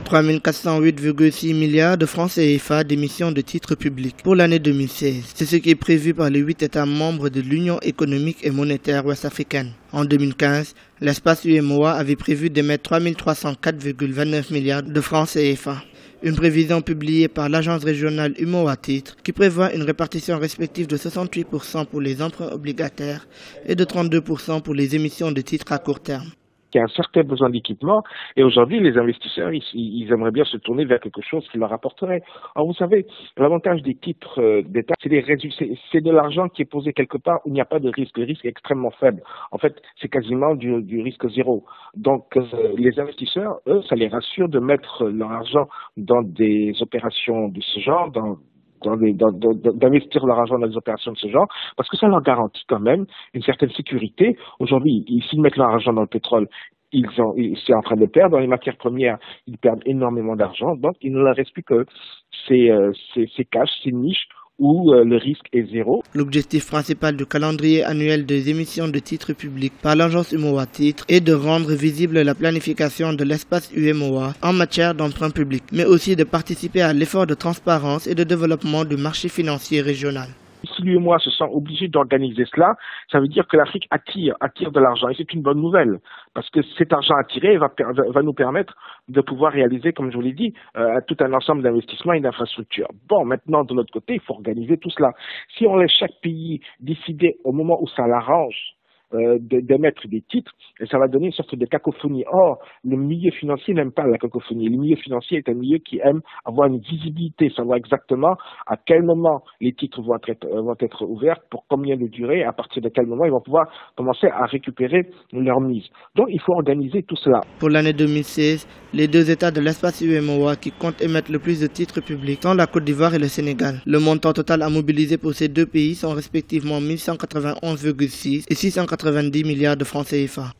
3408,6 milliards de francs CFA d'émissions de titres publics pour l'année 2016. C'est ce qui est prévu par les 8 États membres de l'Union économique et monétaire ouest-africaine. En 2015, l'espace UEMOA avait prévu d'émettre 3304,29 milliards de francs CFA. Une prévision publiée par l'agence régionale UEMOA Titres qui prévoit une répartition respective de 68% pour les emprunts obligataires et de 32% pour les émissions de titres à court terme. Il y a un certain besoin d'équipement et aujourd'hui les investisseurs ils aimeraient bien se tourner vers quelque chose qui leur apporterait. Alors vous savez, l'avantage des titres d'État, c'est de l'argent qui est posé quelque part où il n'y a pas de risque. Le risque est extrêmement faible. En fait, c'est quasiment du risque zéro. Donc les investisseurs, eux, ça les rassure de mettre leur argent dans des opérations de ce genre, d'investir leur argent dans des opérations de ce genre, parce que ça leur garantit quand même une certaine sécurité. Aujourd'hui, s'ils mettent leur argent dans le pétrole, c'est en train de perdre. Dans les matières premières, ils perdent énormément d'argent, donc il ne leur reste plus que ces cash, ces niches où le risque est zéro. L'objectif principal du calendrier annuel des émissions de titres publics par l'agence UEMOA Titres est de rendre visible la planification de l'espace UEMOA en matière d'emprunt public, mais aussi de participer à l'effort de transparence et de développement du marché financier régional. Si l'UEMOA se sent obligé d'organiser cela, ça veut dire que l'Afrique attire de l'argent. Et c'est une bonne nouvelle, parce que cet argent attiré va nous permettre de pouvoir réaliser, comme je vous l'ai dit, tout un ensemble d'investissements et d'infrastructures. Bon, maintenant, de l'autre côté, il faut organiser tout cela. Si on laisse chaque pays décider au moment où ça l'arrange, d'émettre des titres, et ça va donner une sorte de cacophonie. Or, le milieu financier n'aime pas la cacophonie. Le milieu financier est un milieu qui aime avoir une visibilité, savoir exactement à quel moment les titres vont être ouverts, pour combien de durée, à partir de quel moment ils vont pouvoir commencer à récupérer leur mise. Donc, il faut organiser tout cela. Pour l'année 2016, les deux États de l'espace UEMOA qui comptent émettre le plus de titres publics sont la Côte d'Ivoire et le Sénégal. Le montant total à mobiliser pour ces deux pays sont respectivement 1191,6 et 690 milliards de francs CFA.